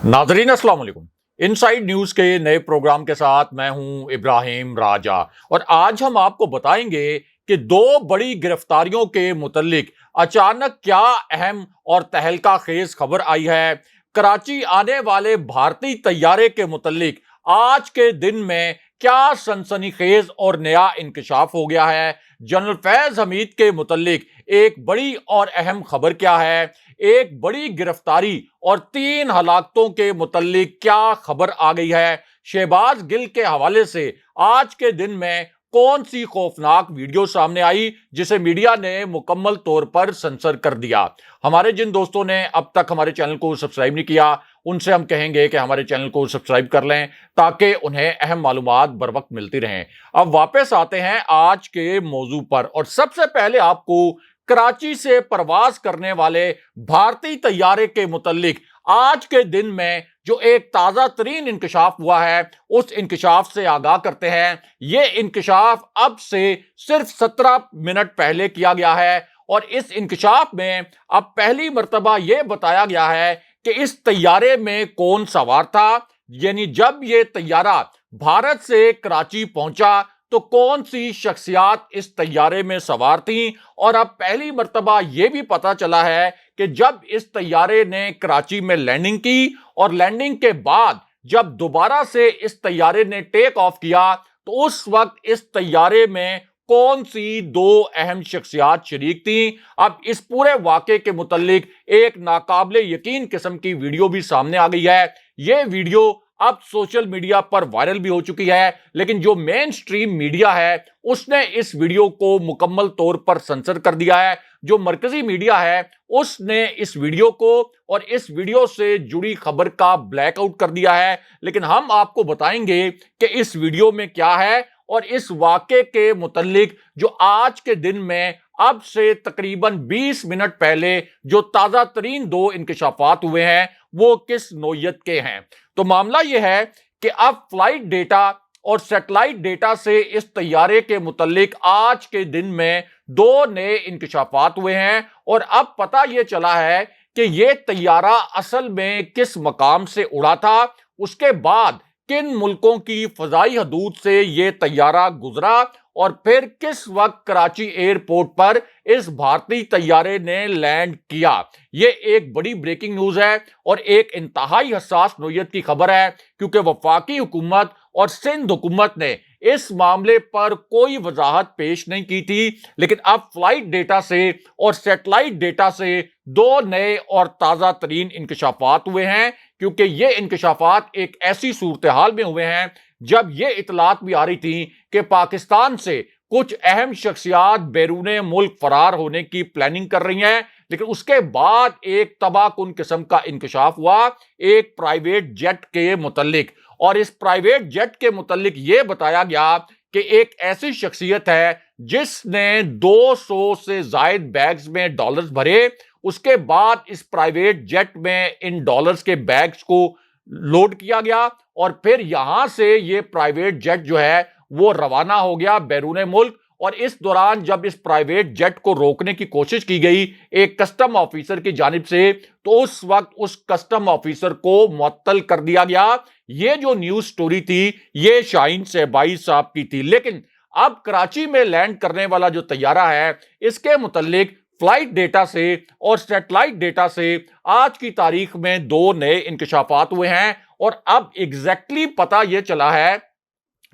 नाजरीन अस्सलाम वालेकुम। इनसाइड न्यूज के नए प्रोग्राम के साथ मैं हूं इब्राहिम राजा और आज हम आपको बताएंगे कि दो बड़ी गिरफ्तारियों के मुतल्लिक अचानक क्या अहम और तहलका खेज खबर आई है। कराची आने वाले भारतीय तैयारे के मुतल्लिक आज के दिन में क्या सनसनीखेज और नया इंकशाफ हो गया है। जनरल फैज हमीद के मुतल्लिक एक बड़ी और अहम खबर क्या है। एक बड़ी गिरफ्तारी और 3 हलाकतों के मुतल्लिक क्या खबर आ गई है। शहबाज गिल के हवाले से आज के दिन में कौन सी खौफनाक वीडियो सामने आई जिसे मीडिया ने मुकम्मल तौर पर सेंसर कर दिया। हमारे जिन दोस्तों ने अब तक हमारे चैनल को सब्सक्राइब नहीं किया उनसे हम कहेंगे कि हमारे चैनल को सब्सक्राइब कर लें ताकि उन्हें अहम मालूमात बर वक्त मिलती रहें। अब वापस आते हैं आज के मौजू पर और सबसे पहले आपको कराची से प्रवास करने वाले भारतीय तैयारे के मुतल्लिक आज के दिन में जो एक ताजा तरीन इंकशाफ हुआ है उस इंकशाफ से आगाह करते हैं। यह इंकशाफ अब से सिर्फ 17 मिनट पहले किया गया है और इस इंकशाफ में अब पहली मर्तबा यह बताया गया है कि इस तैयारे में कौन सवार था। यानी जब यह तैयारा भारत से कराची पहुंचा तो कौन सी शख्सियात इस तैयारे में सवार थीं और अब पहली मर्तबा यह भी पता चला है कि जब इस तैयारे ने कराची में लैंडिंग की और लैंडिंग के बाद जब दोबारा से इस तैयारे ने टेक ऑफ किया तो उस वक्त इस तैयारे में कौन सी दो अहम शख्सियात शरीक थी। अब इस पूरे वाक़े के मुतल्लिक एक नाकाबिले यकीन किस्म की वीडियो भी सामने आ गई है। यह वीडियो अब सोशल मीडिया पर वायरल भी हो चुकी है, लेकिन जो मेन स्ट्रीम मीडिया है उसने इस वीडियो को मुकम्मल तौर पर सेंसर कर दिया है। जो मरकजी मीडिया है उसने इस वीडियो को और इस वीडियो से जुड़ी खबर का ब्लैकआउट कर दिया है। लेकिन हम आपको बताएंगे कि इस वीडियो में क्या है और इस वाक़े के मुतल्लिक जो आज के दिन में अब से तकरीबन 20 मिनट पहले जो ताज़ा तरीन दो इंकशाफात हुए हैं वो किस नौयत के हैं। तो मामला यह है कि अब फ्लाइट डेटा और सैटेलाइट डेटा से इस तैयारे के मुतल्लिक आज के दिन में दो नए इंकशाफात हुए हैं और अब पता यह चला है कि यह तैयारा असल में किस मकाम से उड़ा था, उसके बाद किन मुल्कों की फजाई हदूद से यह तैयारा गुजरा और फिर किस वक्त कराची एयरपोर्ट पर इस भारतीय तैयारे ने लैंड किया। यह एक बड़ी ब्रेकिंग न्यूज है और एक इंतहाई हसास नौयत की खबर है क्योंकि वफाकी हुकूमत और सिंध हुकूमत ने इस मामले पर कोई वजाहत पेश नहीं की थी। लेकिन अब फ्लाइट डेटा से और सैटेलाइट डेटा से दो नए और ताज़ा तरीन इंकशाफात हुए हैं क्योंकि ये इंकशाफात एक ऐसी सूरत हाल में हुए हैं जब ये इतलात भी आ रही थी कि पाकिस्तान से कुछ अहम शख्सियात बैरूने मुल्क फरार होने की प्लानिंग कर रही हैं। लेकिन उसके बाद एक तबाहकुन किस्म का इंकशाफ हुआ एक प्राइवेट जेट के मुतल्लिक और इस प्राइवेट जेट के मुतल्लिक यह बताया गया कि एक ऐसी शख्सियत है जिसने 200 से जायद बैग्स में डॉलर्स भरे। उसके बाद इस प्राइवेट जेट में इन डॉलर्स के बैग्स को लोड किया गया और फिर यहां से ये प्राइवेट जेट जो है वो रवाना हो गया बैरूने मुल्क। और इस दौरान जब इस प्राइवेट जेट को रोकने की कोशिश की गई एक कस्टम ऑफिसर की जानिब से तो उस वक्त उस कस्टम ऑफिसर को मुअत्तल कर दिया गया। ये जो न्यूज स्टोरी थी ये शाहीन शहबाई साहब की थी। लेकिन अब कराची में लैंड करने वाला जो तैयारा है इसके मुतल्लिक फ्लाइट डेटा से और सैटेलाइट डेटा से आज की तारीख में दो नए इंकशाफात हुए हैं और अब एग्जैक्टली पता यह चला है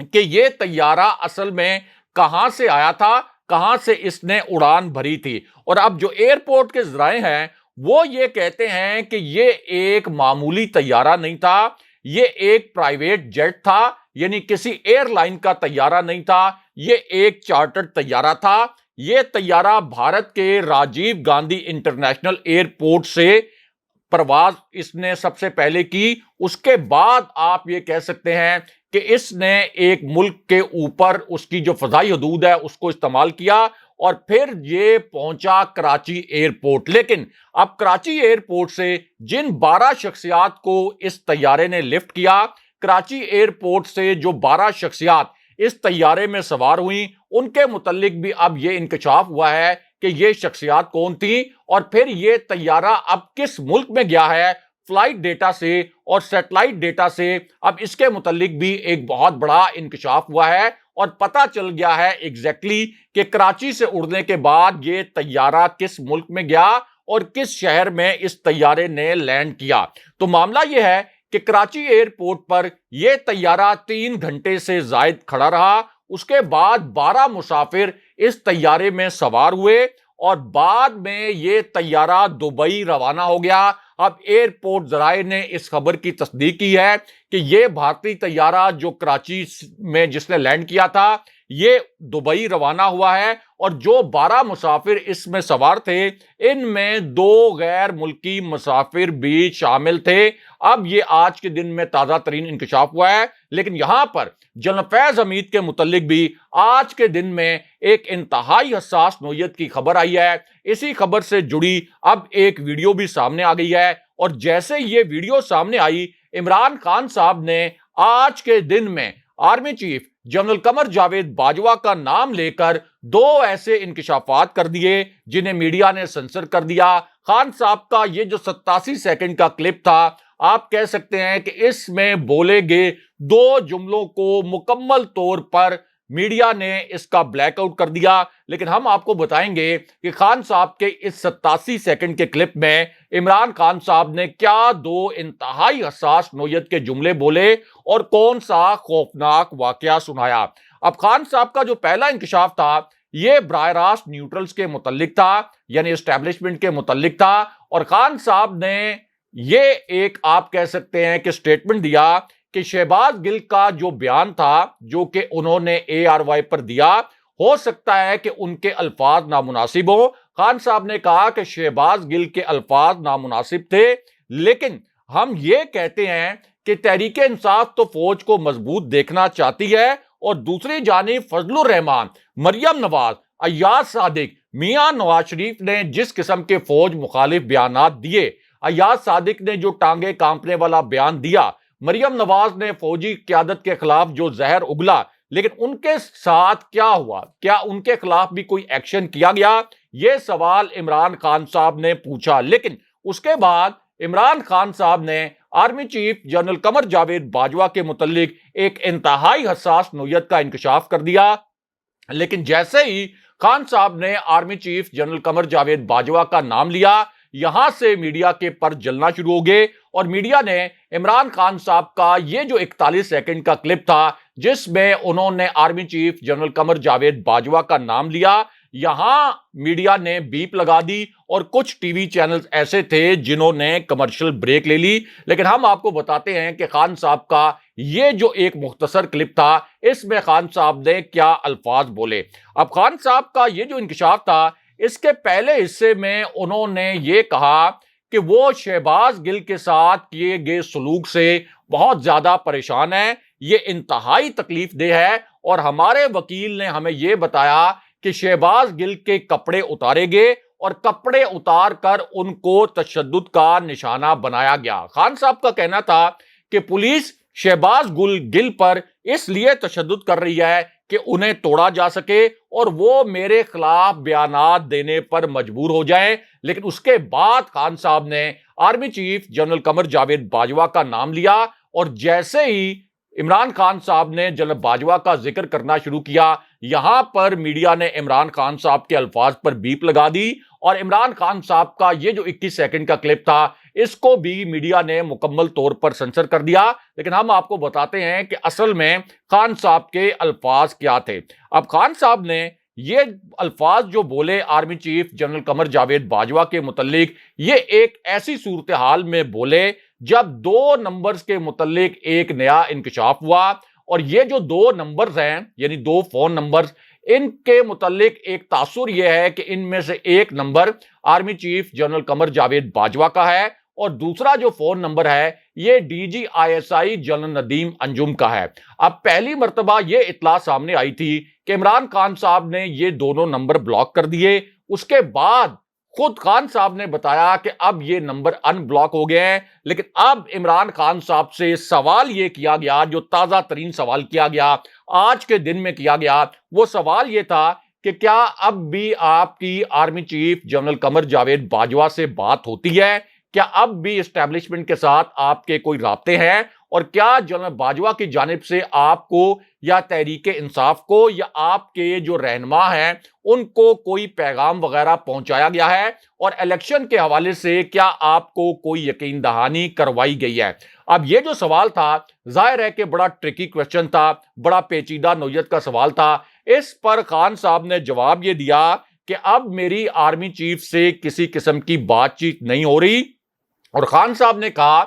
कि यह तैयारा असल में कहां से आया था, कहां से इसने उड़ान भरी थी। और अब जो एयरपोर्ट के जराए हैं वो ये कहते हैं कि यह एक मामूली तैयारा नहीं था, यह एक प्राइवेट जेट था, यानी किसी एयरलाइन का तैयारा नहीं था, यह एक चार्टर्ड तैयारा था। यह तैयारा भारत के राजीव गांधी इंटरनेशनल एयरपोर्ट से प्रवास इसने सबसे पहले की। उसके बाद आप ये कह सकते हैं कि इसने एक मुल्क के ऊपर उसकी जो फजाई हदूद है उसको इस्तेमाल किया और फिर ये पहुंचा कराची एयरपोर्ट। लेकिन अब कराची एयरपोर्ट से जिन 12 शख्सियात को इस तैयारे ने लिफ्ट किया, कराची एयरपोर्ट से जो 12 शख्सियात इस तैयारे में सवार हुई उनके मुतल्लिक भी अब यह इंकशाफ हुआ है कि ये शख्सियात कौन थी और फिर ये तैयारा अब किस मुल्क में गया है, फ्लाइट डेटा से और सैटेलाइट डेटा से अब इसके मुतालिक भी एक बहुत बड़ा इंकशाफ हुआ है और पता चल गया है एग्जैक्टली कि कराची से उड़ने के बाद ये तैयारा किस मुल्क में गया और किस शहर में इस तैयारे ने लैंड किया। तो मामला यह है कि कराची एयरपोर्ट पर यह तैयारा 3 घंटे से ज्यादा खड़ा रहा। उसके बाद 12 मुसाफिर इस तैयारे में सवार हुए और बाद में यह तैयारा दुबई रवाना हो गया। अब एयरपोर्ट जराए ने इस खबर की तस्दीक की है कि यह भारतीय तैयारा जो कराची में जिसने लैंड किया था ये दुबई रवाना हुआ है और जो 12 मुसाफिर इसमें सवार थे इनमें 2 गैर मुल्की मुसाफिर भी शामिल थे। अब ये आज के दिन में ताजा तरीन इंकशाफ हुआ है, लेकिन यहां पर जनरल फैज हमीद के मुतालिक भी आज के दिन में एक इंतहाई हसास नोयत की खबर आई है। इसी खबर से जुड़ी अब एक वीडियो भी सामने आ गई है और जैसे ये वीडियो सामने आई, इमरान खान साहब ने आज के दिन में army chief general Qamar Javed Bajwa का नाम लेकर 2 ऐसे इंकशाफात कर दिए जिन्हें मीडिया ने सेंसर कर दिया। खान साहब का ये जो 87 सेकंड का क्लिप था, आप कह सकते हैं कि इसमें बोले गए 2 जुमलों को मुकम्मल तौर पर मीडिया ने इसका ब्लैकआउट कर दिया। लेकिन हम आपको बताएंगे कि खान साहब के इस 87 सेकंड के क्लिप में इमरान खान साहब ने क्या 2 इंतहाई हसास नोयत के जुमले बोले और कौन सा खौफनाक वाकया सुनाया। अब खान साहब का जो पहला इंकशाफ था यह बराह रास्त न्यूट्रल्स के मुतल्लिक था, यानी एस्टेब्लिशमेंट के मुतल्लिक था और खान साहब ने ये एक आप कह सकते हैं कि स्टेटमेंट दिया कि शहबाज गिल का जो बयान था जो कि उन्होंने ARY पर दिया, हो सकता है कि उनके अल्फाज नामुनासिब हो। खान साहब ने कहा कि शहबाज गिल के अल्फाज नामुनासिब थे, लेकिन हम ये कहते हैं कि तहरीक इंसाफ तो फौज को मजबूत देखना चाहती है और दूसरी जानिब फजलुर रहमान, मरियम नवाज, अय्याज सादिक, मियां नवाज शरीफ ने जिस किस्म के फौज मुखालिफ बयानात दिए, अय्याज सादिक ने जो टांगे कांपने वाला बयान दिया, मरियम नवाज ने फौजी क्यादत के खिलाफ जो जहर उगला, लेकिन उनके साथ क्या हुआ? क्या उनके खिलाफ भी कोई एक्शन किया गया? यह सवाल इमरान खान साहब ने पूछा। लेकिन उसके बाद इमरान खान साहब ने army chief general Qamar Javed Bajwa के मुतल्लिक एक इंतहाई हसास नोयत का इंकशाफ कर दिया। लेकिन जैसे ही खान साहब ने army chief general Qamar Javed Bajwa का नाम लिया, यहां से मीडिया के पर जलना शुरू हो गए और मीडिया ने इमरान खान साहब का ये जो 41 सेकंड का क्लिप था जिसमें उन्होंने army chief general Qamar Javed Bajwa का नाम लिया, यहां मीडिया ने बीप लगा दी और कुछ टीवी चैनल्स ऐसे थे जिन्होंने कमर्शियल ब्रेक ले ली। लेकिन हम आपको बताते हैं कि खान साहब का ये जो एक मुख्तसर क्लिप था इसमें खान साहब ने क्या अल्फाज बोले। अब खान साहब का ये जो इंकशाफ था इसके पहले हिस्से में उन्होंने ये कहा कि वो शहबाज गिल के साथ किए गए सलूक से बहुत ज्यादा परेशान है, ये इंतहाई तकलीफदेह है और हमारे वकील ने हमें यह बताया कि शहबाज गिल के कपड़े उतारे गए और कपड़े उतार कर उनको तशद्दुद का निशाना बनाया गया। खान साहब का कहना था कि पुलिस शहबाज गिल पर इसलिए तशद्दुद कर रही है कि उन्हें तोड़ा जा सके और वो मेरे खिलाफ बयानात देने पर मजबूर हो जाएं। लेकिन उसके बाद खान साहब ने army chief general Qamar Javed Bajwa का नाम लिया और जैसे ही इमरान खान साहब ने जनरल बाजवा का जिक्र करना शुरू किया, यहां पर मीडिया ने इमरान खान साहब के अल्फाज पर बीप लगा दी और इमरान खान साहब का ये जो 21 सेकंड का क्लिप था इसको भी मीडिया ने मुकम्मल तौर पर सेंसर कर दिया। लेकिन हम आपको बताते हैं कि असल में खान साहब के अल्फाज क्या थे। अब खान साहब ने ये अल्फाज जो बोले army chief general Qamar Javed Bajwa के मुतल्लिक, ये एक ऐसी सूरत हाल में बोले जब 2 नंबर्स के मुतल्लिक एक नया इंकशाफ हुआ और ये जो 2 नंबर्स हैं यानी 2 फोन नंबर्स, इनके मुतल्लिक एक तासुर यह है कि इनमें से एक number army chief general Qamar Javed Bajwa का है और दूसरा जो फोन नंबर है ये DGISI जनरल नदीम अंजुम का है। अब पहली मर्तबा ये इत्तला सामने आई थी कि इमरान खान साहब ने ये दोनों नंबर ब्लॉक कर दिए। उसके बाद खुद खान साहब ने बताया कि अब ये नंबर अनब्लॉक हो गए हैं। लेकिन अब इमरान खान साहब से सवाल ये किया गया, जो ताजा तरीन सवाल किया गया आज के दिन में किया गया, वो सवाल ये था कि क्या अब भी आपकी army chief general Qamar Javed Bajwa से बात होती है? क्या अब भी इस्टेब्लिशमेंट के साथ आपके कोई राब्ते हैं, और क्या जनरल बाजवा की जानिब से आपको या तहरीक इंसाफ को या आपके जो रहनुमा हैं उनको कोई पैगाम वगैरह पहुंचाया गया है, और इलेक्शन के हवाले से क्या आपको कोई यकीन दहानी करवाई गई है? अब ये जो सवाल था, जाहिर है कि बड़ा ट्रिकी क्वेश्चन था, बड़ा पेचीदा नौयत का सवाल था। इस पर खान साहब ने जवाब ये दिया कि अब मेरी आर्मी चीफ से किसी किस्म की बातचीत नहीं हो रही, और खान साहब ने कहा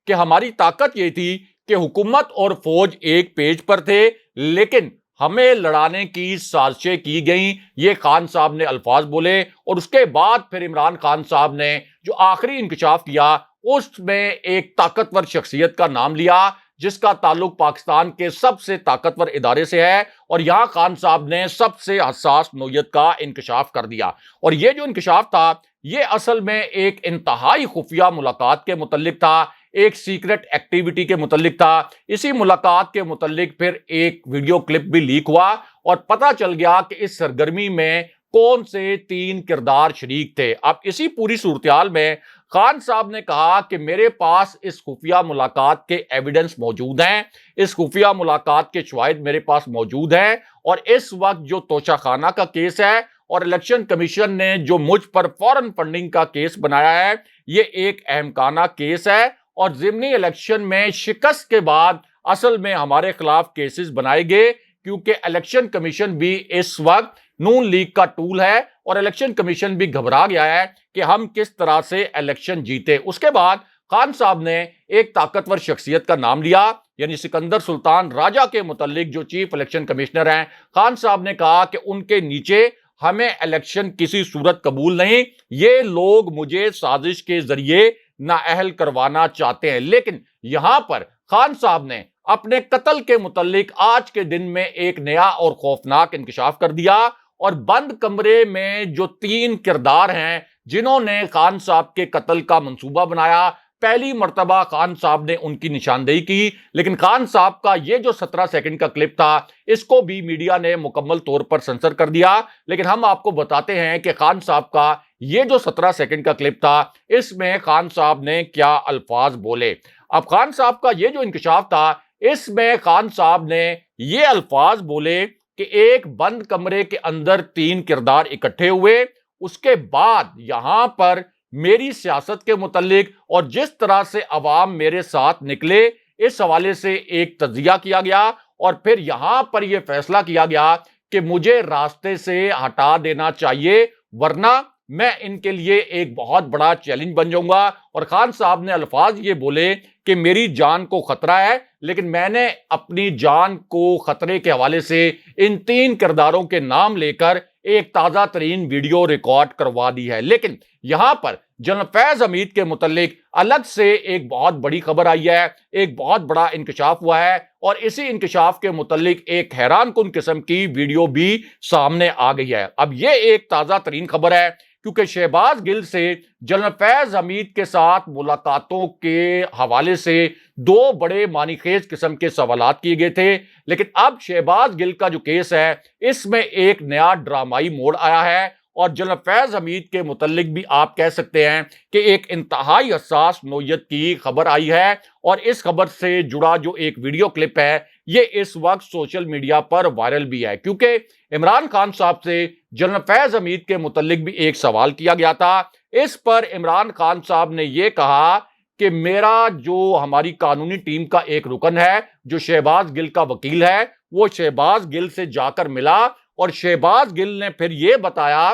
कि हमारी ताकत यह थी कि हुकूमत और फौज एक पेज पर थे, लेकिन हमें लड़ाने की साजिशें की गई। ये खान साहब ने अल्फाज बोले, और उसके बाद फिर इमरान खान साहब ने जो आखिरी इंकशाफ किया उसमें एक ताकतवर शख्सियत का नाम लिया जिसका ताल्लुक पाकिस्तान के सबसे ताकतवर इदारे से है, और यहां खान साहब ने सबसे हसास नौयत का इंकशाफ कर दिया। और यह जो इंकशाफ था ये असल में एक इंतहाई खुफिया मुलाकात के मुतल्लिक था, एक सीक्रेट एक्टिविटी के मुतल्लिक था। इसी मुलाकात के मुतल्लिक फिर एक वीडियो क्लिप भी लीक हुआ और पता चल गया कि इस सरगर्मी में कौन से 3 किरदार शरीक थे। अब इसी पूरी सूरत में खान साहब ने कहा कि मेरे पास इस खुफिया मुलाकात के एविडेंस मौजूद हैं, इस खुफिया मुलाकात के शवाहिद मेरे पास मौजूद हैं, और इस वक्त जो तोशाखाना का केस है और इलेक्शन कमीशन ने जो मुझ पर फॉरेन फंडिंग का केस बनाया है, ये एक अहमकाना केस है, और ज़िमनी इलेक्शन में शिकस्त के बाद असल में हमारे खिलाफ केसेस बनाए गए, क्योंकि इलेक्शन कमीशन भी इस वक्त नून लीग का टूल है, और इलेक्शन कमीशन भी घबरा गया है कि हम किस तरह से इलेक्शन जीते। उसके बाद खान साहब ने एक ताकतवर शख्सियत का नाम लिया, यानी सिकंदर सुल्तान राजा के मुतल्लिक जो चीफ इलेक्शन कमिश्नर हैं। खान साहब ने कहा कि उनके नीचे हमें इलेक्शन किसी सूरत कबूल नहीं, ये लोग मुझे साजिश के जरिए नाअहल करवाना चाहते हैं। लेकिन यहां पर खान साहब ने अपने कत्ल के मुतल्लिक आज के दिन में एक नया और खौफनाक इंकशाफ कर दिया, और बंद कमरे में जो 3 किरदार हैं जिन्होंने खान साहब के कत्ल का मंसूबा बनाया, पहली मर्तबा खान साहब ने उनकी निशानदेही की। लेकिन खान साहब का ये जो 17 सेकंड का क्लिप था इसको भी मीडिया ने मुकम्मल तौर पर सेंसर कर दिया। लेकिन हम आपको बताते हैं कि खान साहब का ये जो 17 सेकंड का क्लिप था इसमें खान साहब ने क्या अल्फाज बोले। अब खान साहब का ये जो इंकशाफ था इसमें खान साहब ने ये अल्फाज बोले कि एक बंद कमरे के अंदर 3 किरदार इकट्ठे हुए, उसके बाद यहां पर मेरी सियासत के मुतल्लिक और जिस तरह से अवाम मेरे साथ निकले इस हवाले से एक तज्जिया किया गया, और फिर यहां पर यह फैसला किया गया कि मुझे रास्ते से हटा देना चाहिए, वरना मैं इनके लिए एक बहुत बड़ा चैलेंज बन जाऊंगा। और खान साहब ने अल्फाज ये बोले कि मेरी जान को खतरा है, लेकिन मैंने अपनी जान को खतरे के हवाले से इन 3 किरदारों के नाम लेकर एक ताजा तरीन वीडियो रिकॉर्ड करवा दी है। लेकिन यहां पर जनरल फैज हमीद के मुतल्लिक अलग से एक बहुत बड़ी खबर आई है, एक बहुत बड़ा इंकशाफ हुआ है, और इसी इंकशाफ के मुतल्लिक एक हैरानकुन किस्म की वीडियो भी सामने आ गई है। अब ये एक ताजा तरीन खबर है, क्योंकि शहबाज गिल से जनरल फैज हमीद के साथ मुलाकातों के हवाले से 2 बड़े मानीखेज किस्म के सवालात किए गए थे। लेकिन अब शहबाज गिल का जो केस है इसमें एक नया ड्रामाई मोड़ आया है, और जनरल फैज हमीद के मुतल्लिक भी आप कह सकते हैं कि एक इंतहाई हसास नौयत की खबर आई है। और इस खबर से जुड़ा जो एक वीडियो क्लिप है ये इस वक्त सोशल मीडिया पर वायरल भी है, क्योंकि इमरान खान साहब से जनरल फैज हमीद के मुतल्लिक भी एक सवाल किया गया था। इस पर इमरान खान साहब ने यह कहा कि मेरा जो हमारी कानूनी टीम का एक रुकन है जो शहबाज गिल का वकील है, वो शहबाज गिल से जाकर मिला, और शहबाज गिल ने फिर यह बताया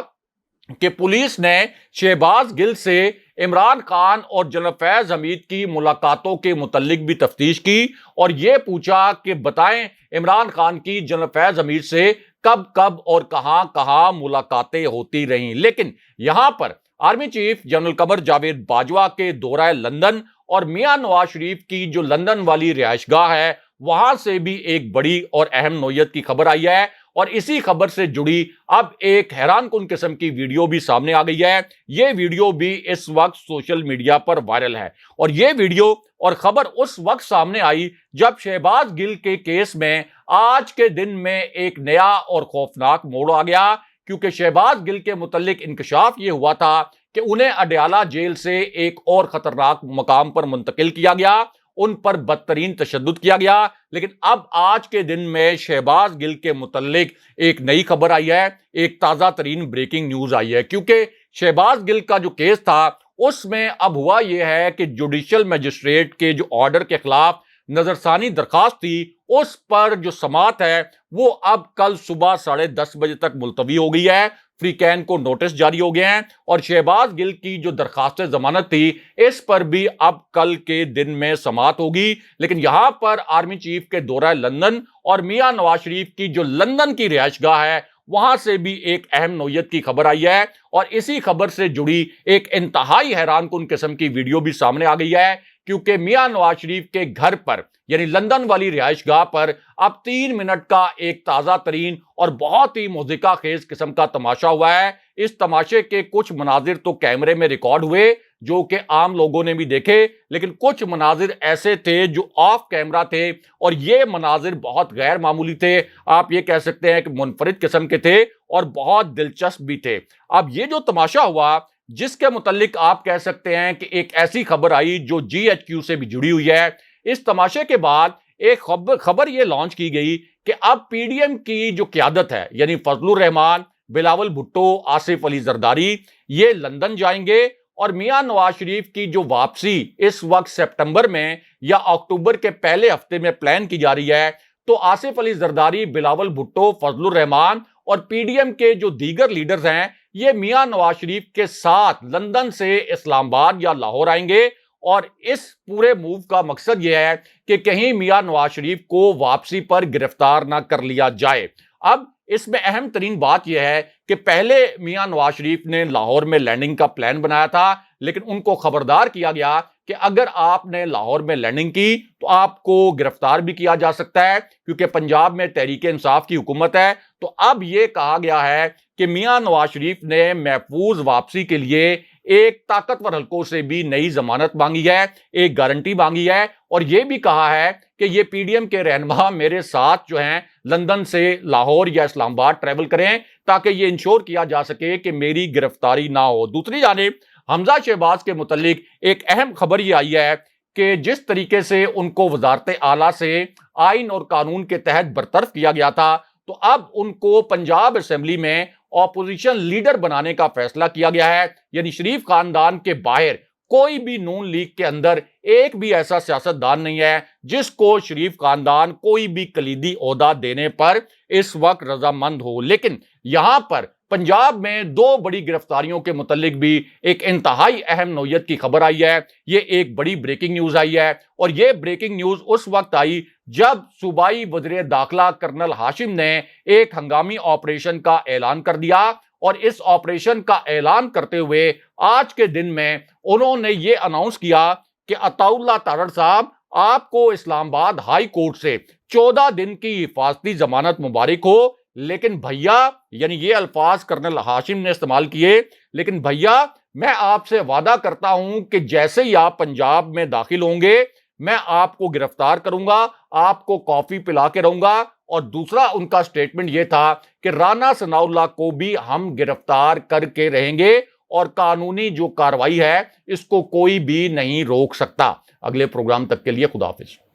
कि पुलिस ने शहबाज गिल से इमरान खान और जनरल फैज हमीद की मुलाकातों के मुतल्लिक भी तफ्तीश की, और यह पूछा कि बताएं इमरान खान की जनरल फैज हमीद से कब कब और कहां कहां मुलाकातें होती रहीं। लेकिन यहां पर army chief general Qamar Javed Bajwa के दौरा लंदन और मियां नवाज शरीफ की जो लंदन वाली रिहायशगाह है वहां से भी एक बड़ी और अहम नौयत की खबर आई है, और इसी खबर से जुड़ी अब एक हैरानकुन किस्म की वीडियो भी सामने आ गई है। यह वीडियो भी इस वक्त सोशल मीडिया पर वायरल है, और यह वीडियो और खबर उस वक्त सामने आई जब शहबाज गिल के केस में आज के दिन में एक नया और खौफनाक मोड़ आ गया, क्योंकि शहबाज गिल के मुतल्लिक इंकशाफ यह हुआ था कि उन्हें अडयाला जेल से एक और खतरनाक मकाम पर मुंतकिल किया गया, उन पर बदतरीन तशद्दुद किया गया। लेकिन अब आज के दिन में शहबाज गिल के मुतल्लिक एक नई खबर आई है, एक ताजा तरीन ब्रेकिंग न्यूज आई है, क्योंकि शहबाज गिल का जो केस था उसमें अब हुआ यह है कि जुडिशियल मजिस्ट्रेट के जो ऑर्डर के खिलाफ नजरसानी दरखास्त थी उस पर जो समाअत है वो अब कल सुबह 10:30 बजे तक मुलतवी हो गई है। फ्री कैन को नोटिस जारी हो गए हैं और शहबाज गिल की जो दरखास्त जमानत थी इस पर भी अब कल के दिन में समाअत होगी। लेकिन यहां पर आर्मी चीफ के दौरा लंदन और मियां नवाज शरीफ की जो लंदन की रिहाइशगाह है वहां से भी एक अहम नौयत की खबर आई है और इसी खबर से जुड़ी एक इंतहाई हैरानकुन किस्म की वीडियो भी सामने आ गई है, क्योंकि मियां नवाज शरीफ के घर पर यानी लंदन वाली रिहाइशगाह पर अब 3 मिनट का एक ताजा तरीन और बहुत ही मुज़िका खेज किस्म का तमाशा हुआ है। इस तमाशे के कुछ मनाजिर तो कैमरे में रिकॉर्ड हुए जो कि आम लोगों ने भी देखे, लेकिन कुछ मनाजिर ऐसे थे जो ऑफ कैमरा थे और ये मनाजिर बहुत गैर मामूली थे। आप ये कह सकते हैं कि मुनफरिद किस्म के थे और बहुत दिलचस्प भी थे। अब ये जो तमाशा हुआ जिसके मुतल्लिक आप कह सकते हैं कि एक ऐसी खबर आई जो GHQ से भी जुड़ी हुई है। इस तमाशे के बाद एक खबर यह लॉन्च की गई कि अब PDM की जो क़यादत है यानी फजलुर रहमान, बिलावल भुट्टो, आसिफ अली जरदारी ये लंदन जाएंगे और मियां नवाज शरीफ की जो वापसी इस वक्त सितंबर में या अक्टूबर के पहले हफ्ते में प्लान की जा रही है, तो आसिफ अली जरदारी, बिलावल भुट्टो, फजलुर रहमान और PDM के जो दीगर लीडर्स हैं ये मियां नवाज शरीफ के साथ लंदन से इस्लामाबाद या लाहौर आएंगे और इस पूरे मूव का मकसद यह है कि कहीं मियां नवाज शरीफ को वापसी पर गिरफ्तार ना कर लिया जाए। अब इसमें अहम तरीन बात यह है कि पहले मियां नवाज शरीफ ने लाहौर में लैंडिंग का प्लान बनाया था, लेकिन उनको खबरदार किया गया कि अगर आपने लाहौर में लैंडिंग की तो आपको गिरफ्तार भी किया जा सकता है, क्योंकि पंजाब में तहरीक इंसाफ की हुकूमत है। तो अब यह कहा गया है कि मियां नवाज शरीफ ने महफूज वापसी के लिए एक ताकतवर हलकों से भी नई जमानत मांगी है, एक गारंटी मांगी है और यह भी कहा है कि ये PDM के रहनुमा मेरे साथ जो हैं लंदन से लाहौर या इस्लामाबाद ट्रैवल करें ताकि ये इंश्योर किया जा सके कि मेरी गिरफ्तारी ना हो। दूसरी जानिब हमजा शहबाज के मुतल्लिक एक अहम खबर ये आई है कि जिस तरीके से उनको वजारत आला से आइन और कानून के तहत बरतरफ किया गया था, तो अब उनको पंजाब असेंबली में ऑपोजिशन लीडर बनाने का फैसला किया गया है। यानी शरीफ खानदान के बाहर कोई भी नून लीग के अंदर एक भी ऐसा सियासतदान नहीं है जिसको शरीफ खानदान कोई भी कलीदी ओहदा देने पर इस वक्त रजामंद हो। लेकिन यहां पर पंजाब में 2 बड़ी गिरफ्तारियों के मुतल्लिक भी एक इंतहाई अहम नौयत की खबर आई है। ये एक बड़ी ब्रेकिंग न्यूज आई है और ये ब्रेकिंग न्यूज उस वक्त आई जब सूबाई वज़ीर दाखिला कर्नल हाशिम ने एक हंगामी ऑपरेशन का ऐलान कर दिया और इस ऑपरेशन का ऐलान करते हुए आज के दिन में उन्होंने ये अनाउंस किया कि अताउल्लाह तारड़ साहब आपको इस्लामाबाद हाई कोर्ट से 14 दिन की हिफाजती जमानत मुबारक हो। लेकिन भैया, यानी ये अल्फाज कर्नल हाशिम ने इस्तेमाल किए, लेकिन भैया मैं आपसे वादा करता हूं कि जैसे ही आप पंजाब में दाखिल होंगे मैं आपको गिरफ्तार करूंगा, आपको कॉफी पिला के रहूंगा। और दूसरा उनका स्टेटमेंट यह था कि राना सनाउल्लाह को भी हम गिरफ्तार करके रहेंगे और कानूनी जो कार्रवाई है इसको कोई भी नहीं रोक सकता। अगले प्रोग्राम तक के लिए खुदा हाफिज।